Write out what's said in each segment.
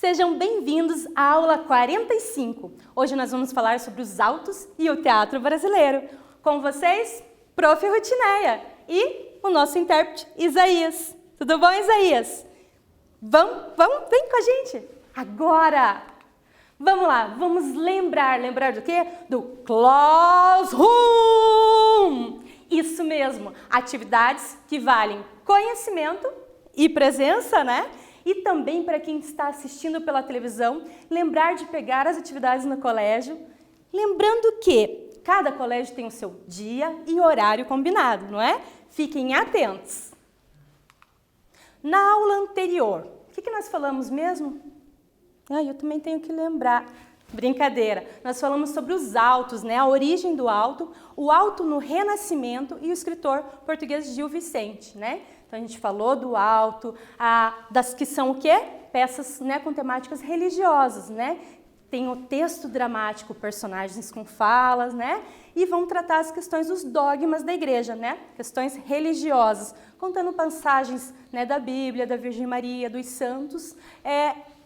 Sejam bem-vindos à aula 45. Hoje nós vamos falar sobre os autos e o teatro brasileiro. Com vocês, Prof. Rutineia e o nosso intérprete, Isaías. Tudo bom, Isaías? Vamos, vem com a gente. Agora! Vamos lá, vamos lembrar do quê? Do Classroom! Isso mesmo, atividades que valem conhecimento e presença, né? E também para quem está assistindo pela televisão, lembrar de pegar as atividades no colégio, lembrando que cada colégio tem o seu dia e horário combinado, não é? Fiquem atentos. Na aula anterior, o que nós falamos mesmo? Eu também tenho que lembrar. Brincadeira. Nós falamos sobre os autos, né? A origem do auto, o auto no Renascimento e o escritor português Gil Vicente, né? Então a gente falou do auto, das que são o quê? Peças, né, com temáticas religiosas, né? Tem o texto dramático, personagens com falas, né? E vão tratar as questões dos dogmas da igreja, né? Questões religiosas, contando passagens, né, da Bíblia, da Virgem Maria, dos santos,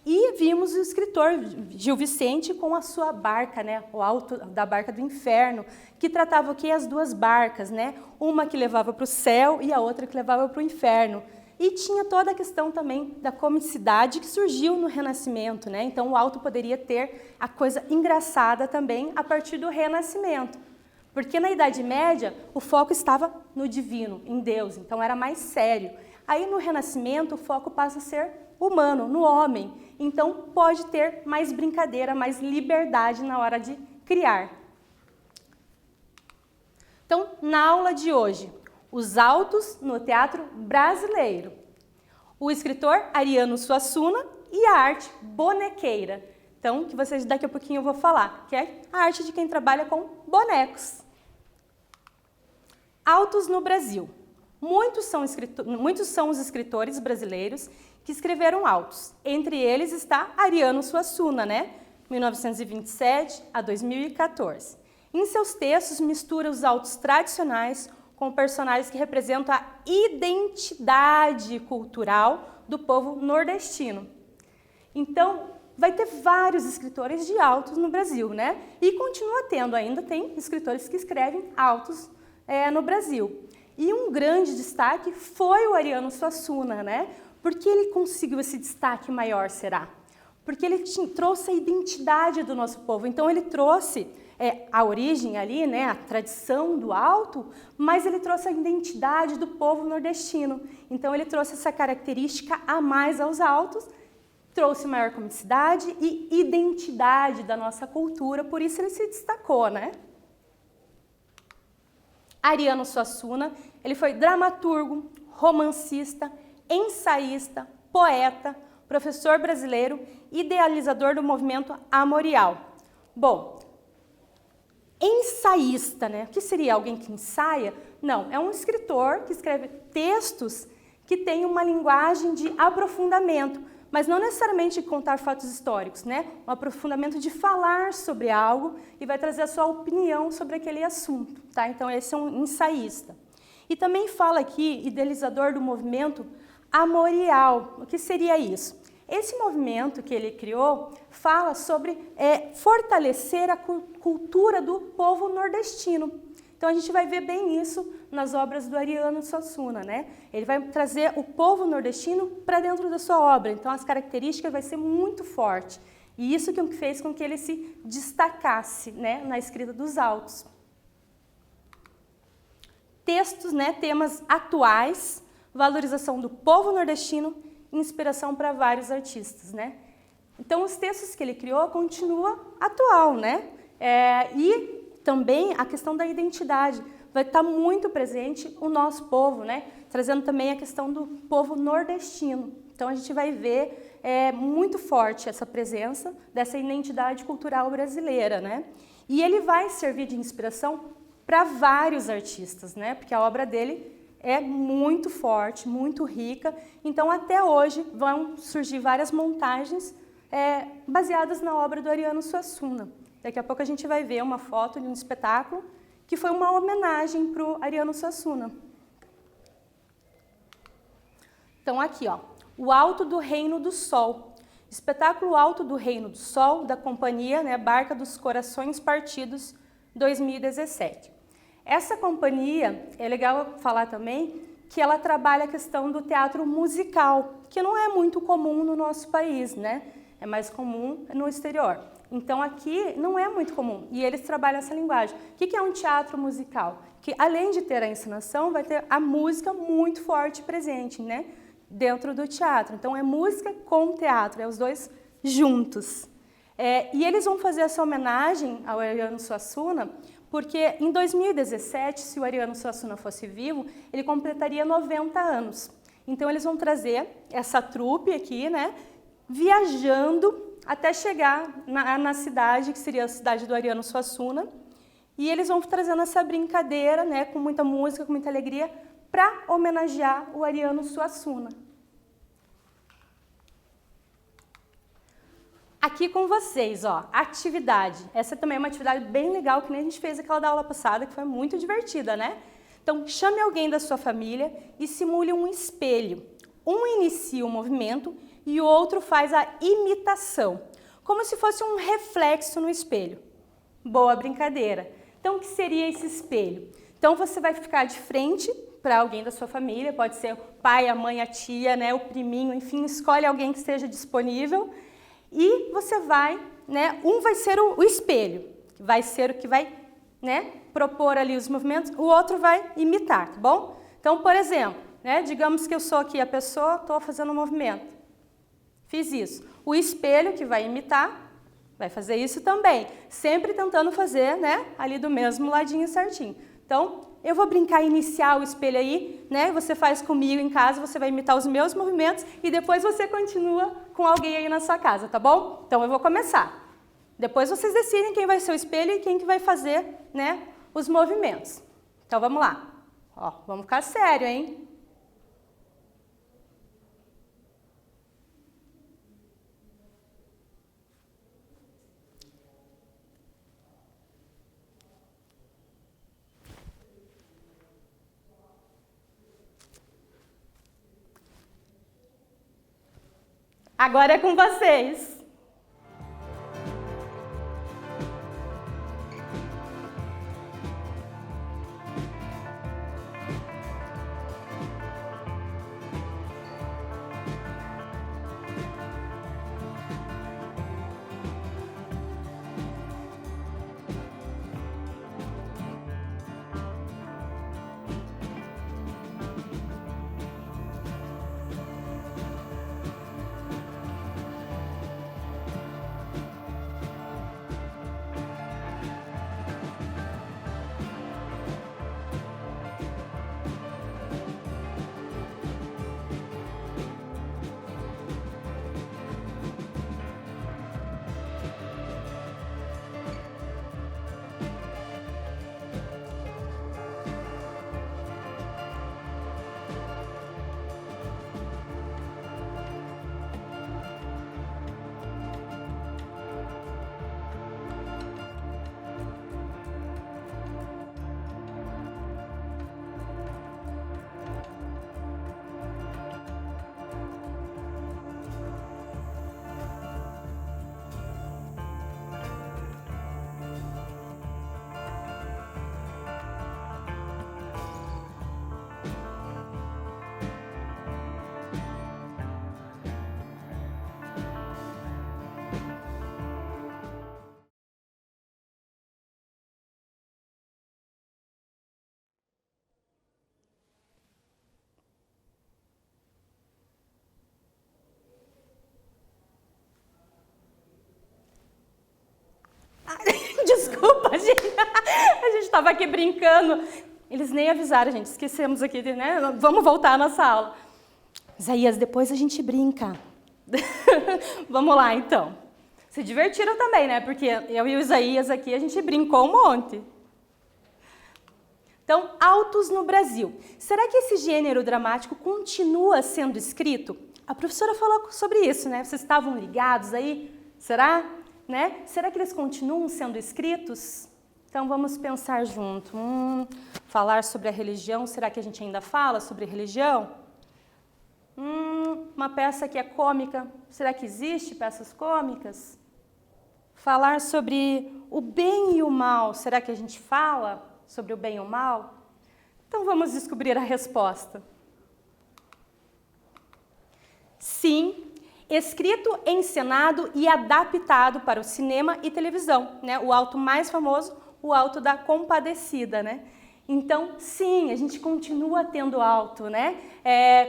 e vimos o escritor Gil Vicente com a sua barca, né, o Alto da Barca do Inferno, que tratava o que? As duas barcas, né? Uma que levava para o céu e a outra que levava para o inferno. E tinha toda a questão também da comicidade que surgiu no Renascimento, né? Então o Alto poderia ter a coisa engraçada também a partir do Renascimento. Porque na Idade Média o foco estava no divino, em Deus, então era mais sério. Aí no Renascimento o foco passa a ser humano, no homem. Então pode ter mais brincadeira, mais liberdade na hora de criar. Então, na aula de hoje, os autos no teatro brasileiro. O escritor Ariano Suassuna e a arte bonequeira. Então, que vocês daqui a pouquinho eu vou falar, que é a arte de quem trabalha com bonecos. Autos no Brasil. Muitos são os escritores brasileiros que escreveram autos. Entre eles está Ariano Suassuna, né? 1927 a 2014. Em seus textos, mistura os autos tradicionais com personagens que representam a identidade cultural do povo nordestino. Então, vai ter vários escritores de autos no Brasil, né? E continua tendo, ainda tem escritores que escrevem autos no Brasil. E um grande destaque foi o Ariano Suassuna, né? Por que ele conseguiu esse destaque maior, será? Porque ele trouxe a identidade do nosso povo. Então, ele trouxe a origem ali, né, a tradição do auto, mas ele trouxe a identidade do povo nordestino. Então, ele trouxe essa característica a mais aos autos, trouxe maior comicidade e identidade da nossa cultura, por isso ele se destacou, né? Ariano Suassuna, ele foi dramaturgo, romancista, ensaísta, poeta, professor brasileiro, idealizador do movimento amorial. Bom, ensaísta, né? O que seria alguém que ensaia? Não, é um escritor que escreve textos que têm uma linguagem de aprofundamento, mas não necessariamente de contar fatos históricos, né? Um aprofundamento de falar sobre algo e vai trazer a sua opinião sobre aquele assunto, tá? Então esse é um ensaísta. E também fala aqui, idealizador do movimento amorial. O que seria isso? Esse movimento que ele criou fala sobre fortalecer a cultura do povo nordestino. Então a gente vai ver bem isso nas obras do Ariano Suassuna, né? Ele vai trazer o povo nordestino para dentro da sua obra, então as características vai ser muito forte. E isso que fez com que ele se destacasse, né, na escrita dos autos. Textos, né, temas atuais, valorização do povo nordestino, inspiração para vários artistas, né? Então os textos que ele criou continuam atual, né? E também a questão da identidade, vai estar muito presente o nosso povo, né? Trazendo também a questão do povo nordestino. Então a gente vai ver muito forte essa presença dessa identidade cultural brasileira, né? E ele vai servir de inspiração para vários artistas, né? Porque a obra dele é muito forte, muito rica. Então até hoje vão surgir várias montagens baseadas na obra do Ariano Suassuna. Daqui a pouco a gente vai ver uma foto de um espetáculo que foi uma homenagem para o Ariano Suassuna. Então aqui, ó, o Alto do Reino do Sol. Espetáculo Alto do Reino do Sol, da companhia, né, Barca dos Corações Partidos, 2017. Essa companhia, é legal falar também, que ela trabalha a questão do teatro musical, que não é muito comum no nosso país, né? É mais comum no exterior. Então aqui não é muito comum e eles trabalham essa linguagem. O que é um teatro musical? Que além de ter a encenação, vai ter a música muito forte presente, né? Dentro do teatro. Então é música com teatro, é os dois juntos. E eles vão fazer essa homenagem ao Ariano Suassuna, porque em 2017, se o Ariano Suassuna fosse vivo, ele completaria 90 anos. Então eles vão trazer essa trupe aqui, né, viajando até chegar na cidade, que seria a cidade do Ariano Suassuna, e eles vão trazendo essa brincadeira, né, com muita música, com muita alegria, para homenagear o Ariano Suassuna. Aqui com vocês, ó, atividade. Essa também é uma atividade bem legal, que nem a gente fez aquela da aula passada, que foi muito divertida, né? Então, chame alguém da sua família e simule um espelho. Um inicia o movimento e o outro faz a imitação, como se fosse um reflexo no espelho. Boa brincadeira. Então, o que seria esse espelho? Então, você vai ficar de frente para alguém da sua família, pode ser o pai, a mãe, a tia, né, o priminho, enfim, escolhe alguém que esteja disponível. E você vai, né, um vai ser o espelho, que vai ser o que vai, né, propor ali os movimentos, o outro vai imitar, tá bom? Então, por exemplo, né, digamos que eu sou aqui a pessoa, estou fazendo um movimento. Fiz isso. O espelho que vai imitar, vai fazer isso também, sempre tentando fazer, né, ali do mesmo ladinho certinho. Então, eu vou brincar, iniciar o espelho aí, né? Você faz comigo em casa, você vai imitar os meus movimentos e depois você continua com alguém aí na sua casa, tá bom? Então eu vou começar. Depois vocês decidem quem vai ser o espelho e quem que vai fazer, né, os movimentos. Então vamos lá. Ó, vamos ficar sério, hein? Agora é com vocês. Desculpa, gente. A gente estava aqui brincando. Eles nem avisaram, gente. Esquecemos aqui, né? Vamos voltar à nossa aula. Isaías, depois a gente brinca. Vamos lá, então. Se divertiram também, né? Porque eu e o Isaías aqui, a gente brincou um monte. Então, autos no Brasil. Será que esse gênero dramático continua sendo escrito? A professora falou sobre isso, né? Vocês estavam ligados aí? Será? Né? Será que eles continuam sendo escritos? Então, vamos pensar junto. Falar sobre a religião, será que a gente ainda fala sobre religião? Uma peça que é cômica, será que existe peças cômicas? Falar sobre o bem e o mal, será que a gente fala sobre o bem e o mal? Então vamos descobrir a resposta. Sim, escrito, encenado e adaptado para o cinema e televisão, né? O Auto mais famoso, o Auto da Compadecida, né? Então, sim, a gente continua tendo auto, né?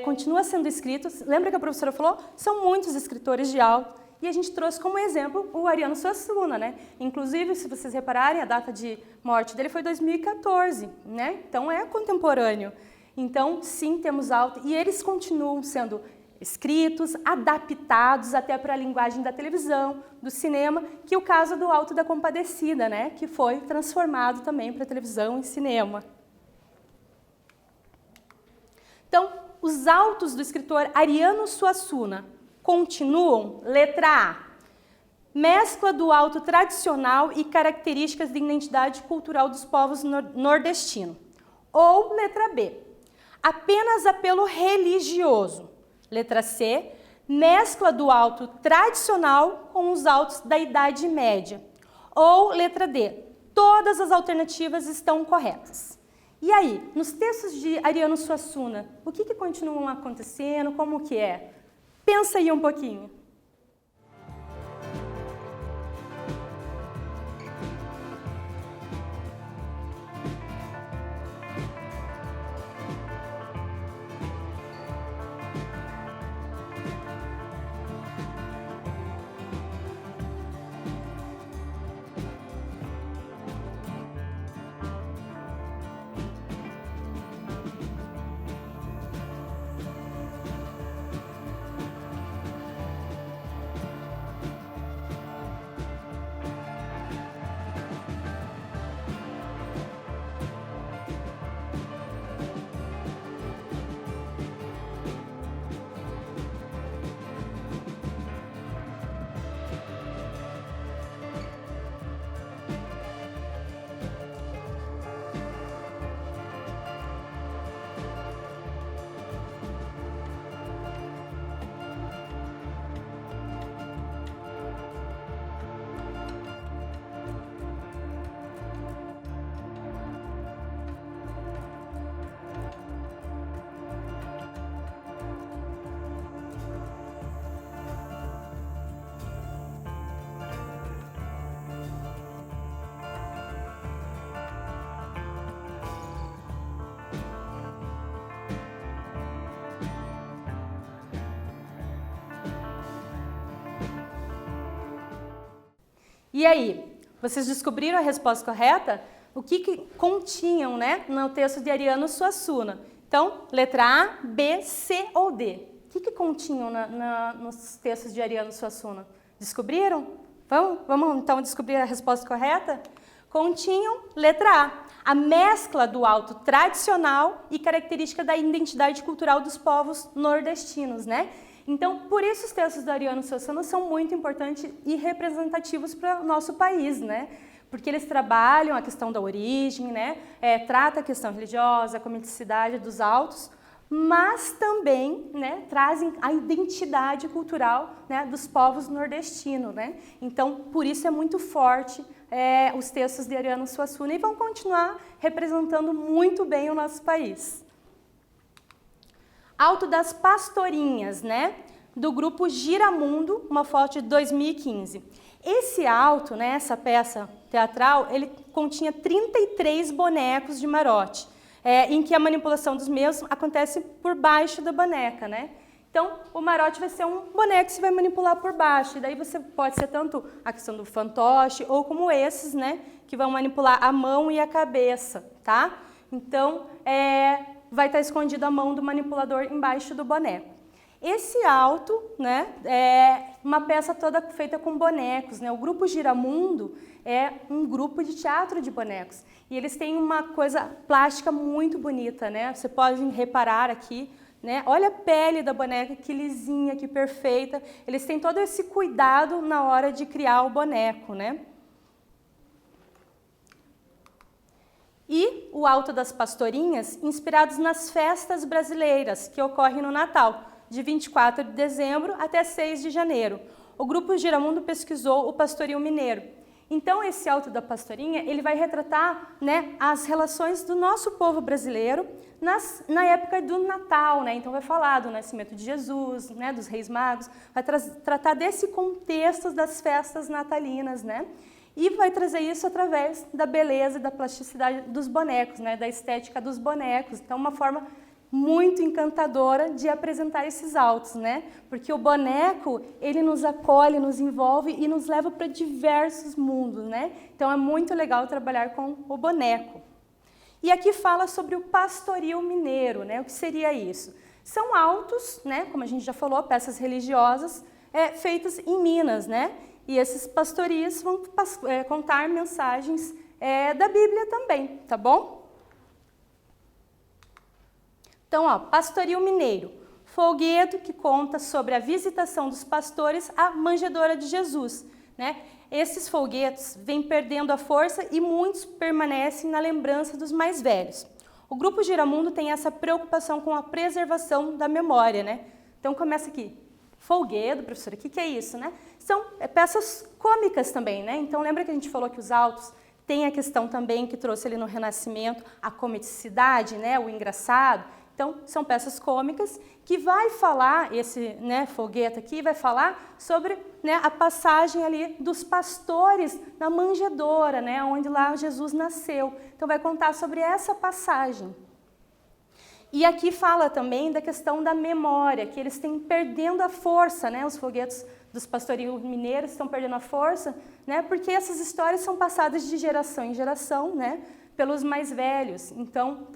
Continua sendo escrito. Lembra que a professora falou? São muitos escritores de auto. E a gente trouxe como exemplo o Ariano Suassuna, né? Inclusive, se vocês repararem, a data de morte dele foi 2014, né? Então, é contemporâneo. Então, sim, temos auto. E eles continuam sendo escritos, adaptados até para a linguagem da televisão, do cinema, que é o caso do Auto da Compadecida, né, que foi transformado também para televisão e cinema. Então, os autos do escritor Ariano Suassuna continuam, letra A, mescla do auto tradicional e características de identidade cultural dos povos nordestinos. Ou, letra B, apenas apelo religioso. Letra C, mescla do auto tradicional com os autos da Idade Média. Ou, letra D, todas as alternativas estão corretas. E aí, nos textos de Ariano Suassuna, o que continuam acontecendo, como que é? Pensa aí um pouquinho. E aí, vocês descobriram a resposta correta? O que continham, né, no texto de Ariano Suassuna? Então, letra A, B, C ou D? O que continham nos textos de Ariano Suassuna? Descobriram? Vamos então descobrir a resposta correta? Continham, letra A mescla do auto tradicional e característica da identidade cultural dos povos nordestinos, né? Então, por isso os textos do Ariano Suassuna são muito importantes e representativos para o nosso país, né? Porque eles trabalham a questão da origem, né? Trata a questão religiosa, a comicidade dos autos, mas também, né, trazem a identidade cultural, né, dos povos nordestinos, né? Então, por isso é muito forte os textos de Ariano Suassuna e vão continuar representando muito bem o nosso país. Auto das Pastorinhas, né, do grupo Giramundo, uma foto de 2015. Esse auto, né, essa peça teatral, ele continha 33 bonecos de Marote, em que a manipulação dos mesmos acontece por baixo da boneca, né? Então, o Marote vai ser um boneco que você vai manipular por baixo, e daí você pode ser tanto a questão do fantoche, ou como esses, né, que vão manipular a mão e a cabeça, tá? Então, vai estar escondida a mão do manipulador embaixo do boneco. Esse auto, né, é uma peça toda feita com bonecos, né? O grupo Giramundo é um grupo de teatro de bonecos e eles têm uma coisa plástica muito bonita, né? Você pode reparar aqui, né? Olha a pele da boneca, que lisinha, que perfeita. Eles têm todo esse cuidado na hora de criar o boneco, né? E o Auto das Pastorinhas, inspirados nas festas brasileiras que ocorrem no Natal. de 24 de dezembro até 6 de janeiro. O Grupo Giramundo pesquisou o pastoril mineiro. Então, esse Alto da Pastorinha, ele vai retratar, né, as relações do nosso povo brasileiro na época do Natal, né? Então vai falar do nascimento de Jesus, né, dos Reis Magos, vai tratar desse contexto das festas natalinas, né? E vai trazer isso através da beleza e da plasticidade dos bonecos, né, da estética dos bonecos. Então, uma forma muito encantadora de apresentar esses autos, né? Porque o boneco, ele nos acolhe, nos envolve e nos leva para diversos mundos, né? Então é muito legal trabalhar com o boneco. E aqui fala sobre o pastoril mineiro, né? O que seria isso? São autos, né? Como a gente já falou, peças religiosas feitas em Minas, né? E esses pastoris vão contar mensagens da Bíblia também, tá bom? Então, ó, pastoril mineiro, folguedo que conta sobre a visitação dos pastores à manjedoura de Jesus, né? Esses folguetos vêm perdendo a força e muitos permanecem na lembrança dos mais velhos. O Grupo Giramundo tem essa preocupação com a preservação da memória, né? Então começa aqui, folguedo, professora, o que é isso, né? São peças cômicas também, né? Então lembra que a gente falou que os autos têm a questão também que trouxe ali no Renascimento, a comicidade, né? O engraçado. Então, são peças cômicas que vai falar, esse folgueto aqui vai falar sobre a passagem ali dos pastores na manjedoura, né, onde lá Jesus nasceu. Então, vai contar sobre essa passagem. E aqui fala também da questão da memória, que eles têm perdendo a força, né, os folguetos dos pastorios mineiros estão perdendo a força, né, porque essas histórias são passadas de geração em geração, né, pelos mais velhos. Então,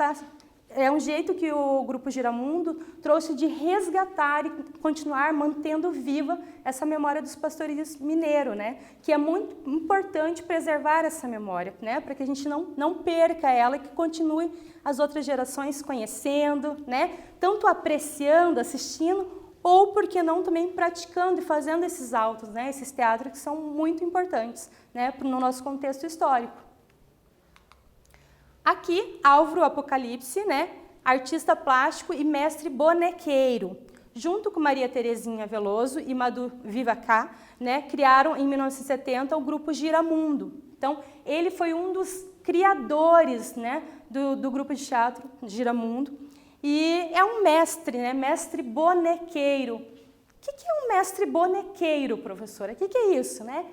é um jeito que o Grupo Giramundo trouxe de resgatar e continuar mantendo viva essa memória dos pastorios mineiros, né? Que é muito importante preservar essa memória, né? Para que a gente não perca ela e que continue as outras gerações conhecendo, né? Tanto apreciando, assistindo, ou, por que não, também praticando e fazendo esses autos, né? Esses teatros que são muito importantes, né? No nosso contexto histórico. Aqui, Álvaro Apocalipse, né, artista plástico e mestre bonequeiro, junto com Maria Terezinha Veloso e Madu Vivacá, né, criaram em 1970 o Grupo Giramundo. Então, ele foi um dos criadores, né, do grupo de teatro Giramundo e é um mestre, né, mestre bonequeiro. O que é um mestre bonequeiro, professora? O que é isso, né?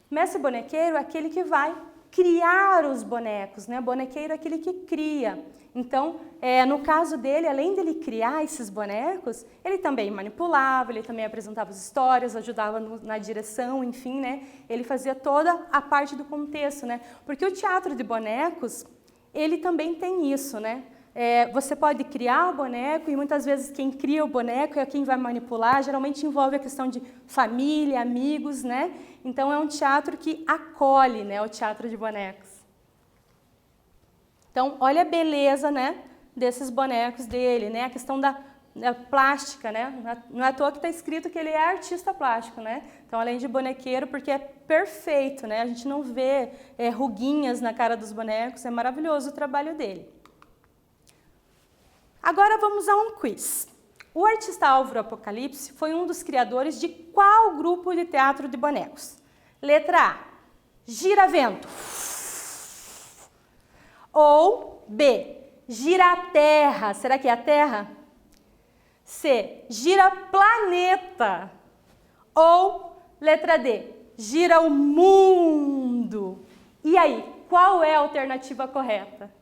Mestre bonequeiro é aquele que vai criar os bonecos, né? Bonequeiro é aquele que cria. Então, no caso dele, além dele criar esses bonecos, ele também manipulava, ele também apresentava as histórias, ajudava na direção, enfim, né? Ele fazia toda a parte do contexto, né? Porque o teatro de bonecos, ele também tem isso, né? Você pode criar o boneco e muitas vezes quem cria o boneco é quem vai manipular, geralmente envolve a questão de família, amigos, né? Então é um teatro que acolhe, né, o teatro de bonecos. Então, olha a beleza, né, desses bonecos dele, né? A questão da plástica, né? Não é à toa que está escrito que ele é artista plástico, né? Então, além de bonequeiro, porque é perfeito, né? A gente não vê ruguinhas na cara dos bonecos, é maravilhoso o trabalho dele. Agora vamos a um quiz. O artista Álvaro Apocalipse foi um dos criadores de qual grupo de teatro de bonecos? Letra A, Giravento. Ou B, Giraterra. Será que é a Terra? C, Giraplaneta. Ou letra D, Gira o Mundo. E aí, qual é a alternativa correta?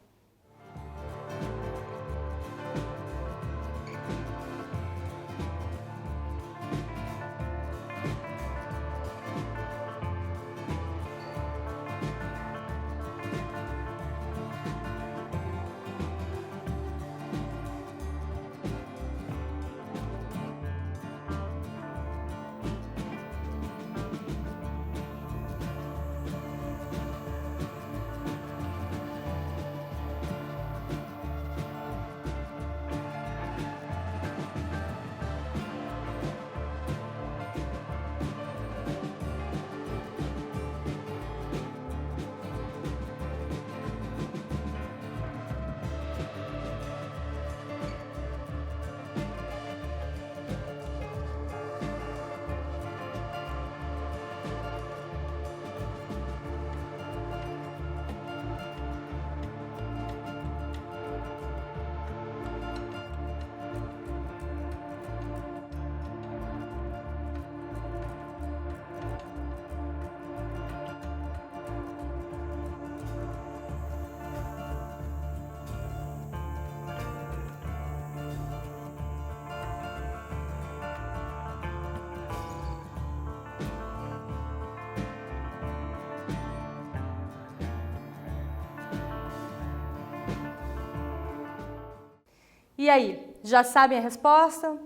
E aí, já sabem a resposta?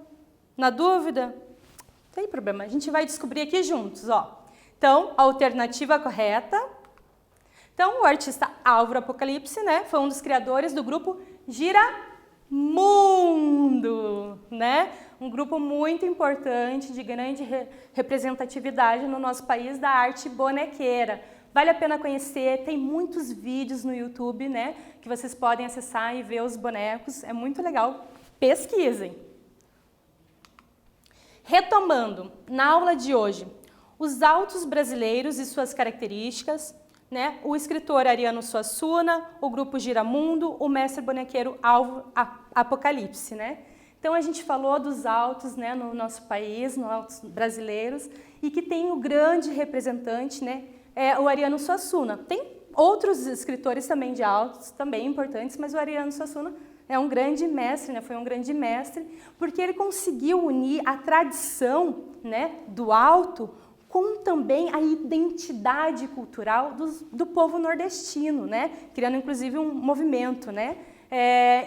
Na dúvida? Não tem problema, a gente vai descobrir aqui juntos, ó. Então, a alternativa correta. Então, o artista Álvaro Apocalipse, né, foi um dos criadores do grupo Giramundo, né? Um grupo muito importante, de grande representatividade no nosso país da arte bonequeira. Vale a pena conhecer, tem muitos vídeos no YouTube, né, que vocês podem acessar e ver os bonecos, é muito legal. Pesquisem. Retomando, na aula de hoje, os autos brasileiros e suas características, né? O escritor Ariano Suassuna, o grupo Giramundo, o mestre bonequeiro Álvaro Apocalipse, né? Então a gente falou dos autos, né, no nosso país, nos autos brasileiros, e que tem o grande representante, né, o Ariano Suassuna. Tem outros escritores também de autos, também importantes, mas o Ariano Suassuna é um grande mestre, né? Foi um grande mestre, porque ele conseguiu unir a tradição, né, do auto com também a identidade cultural do povo nordestino, né? Criando inclusive um movimento, né?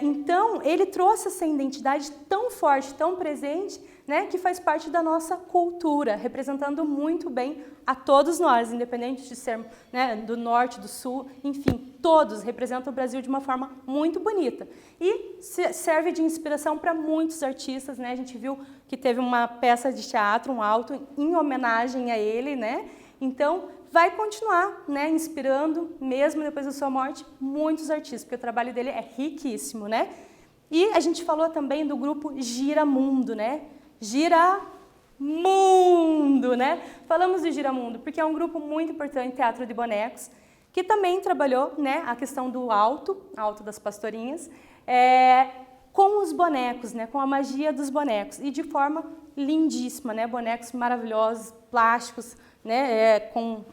Então, ele trouxe essa identidade tão forte, tão presente, né, que faz parte da nossa cultura, representando muito bem a todos nós, independente de sermos, né, do norte, do sul, enfim, todos representam o Brasil de uma forma muito bonita. E serve de inspiração para muitos artistas, né? A gente viu que teve uma peça de teatro, um auto, em homenagem a ele, né? Então, vai continuar, né, inspirando, mesmo depois da sua morte, muitos artistas, porque o trabalho dele é riquíssimo, né? E a gente falou também do grupo Giramundo, né? Giramundo, né? Falamos do Giramundo porque é um grupo muito importante em teatro de bonecos, que também trabalhou, né, a questão do alto das pastorinhas, com os bonecos, né, com a magia dos bonecos, e de forma lindíssima, né? Bonecos maravilhosos, plásticos, né, com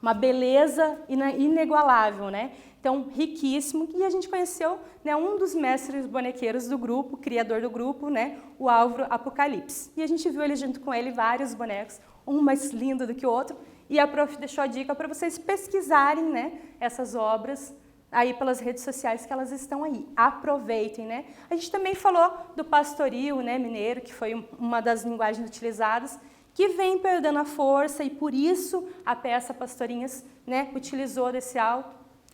uma beleza inigualável, né? Então, riquíssimo. E a gente conheceu, né, um dos mestres bonequeiros do grupo, criador do grupo, né, o Álvaro Apocalipse. E a gente viu ele junto com ele vários bonecos, um mais lindo do que o outro. E a prof deixou a dica para vocês pesquisarem, né, essas obras aí pelas redes sociais, que elas estão aí. Aproveitem, né? A gente também falou do pastoril, né, mineiro, que foi uma das linguagens utilizadas, que vem perdendo a força, e por isso a peça Pastorinhas, né, utilizou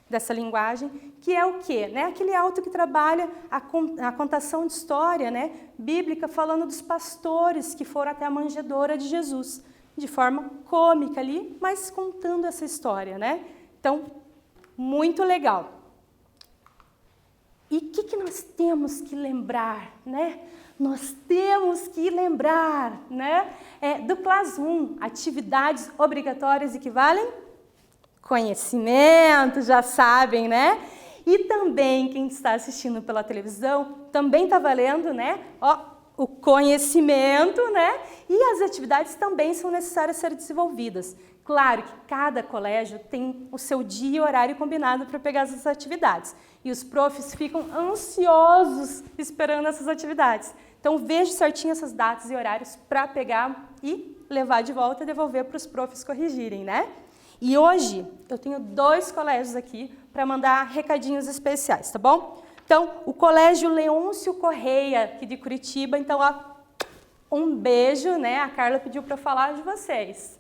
dessa linguagem, que é o quê? Né? Aquele auto que trabalha a contação de história, né, bíblica, falando dos pastores que foram até a manjedoura de Jesus, de forma cômica ali, mas contando essa história, né? Então, muito legal. E o que nós temos que lembrar, né? Nós temos que lembrar, né, do Class 1, atividades obrigatórias equivalem conhecimento, já sabem, né? E também, quem está assistindo pela televisão, também está valendo, né, o conhecimento, né? E as atividades também são necessárias ser desenvolvidas. Claro que cada colégio tem o seu dia e horário combinado para pegar essas atividades. E os profs ficam ansiosos esperando essas atividades. Então, veja certinho essas datas e horários para pegar e levar de volta e devolver para os profs corrigirem, né? E hoje eu tenho 2 colégios aqui para mandar recadinhos especiais, tá bom? Então, o Colégio Leôncio Correia, aqui de Curitiba, então, um beijo, né? A Carla pediu para eu falar de vocês.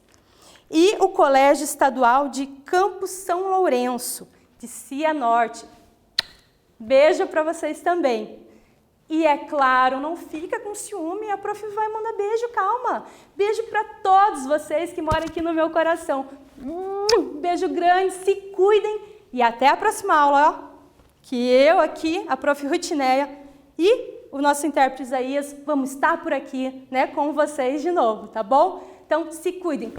E o Colégio Estadual de Campos São Lourenço, de Cianorte. Beijo para vocês também. E é claro, não fica com ciúme, a prof vai mandar beijo, calma. Beijo para todos vocês que moram aqui no meu coração. Beijo grande, se cuidem e até a próxima aula, ó. Que eu aqui, a prof Rutineia e o nosso intérprete Isaías, vamos estar por aqui, né, com vocês de novo, tá bom? Então, se cuidem.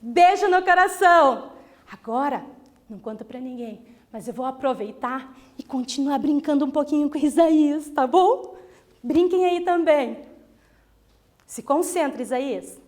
Beijo no coração. Agora, não conta para ninguém, mas eu vou aproveitar e continuar brincando um pouquinho com Isaías, tá bom? Brinquem aí também. Se concentre, Isaías.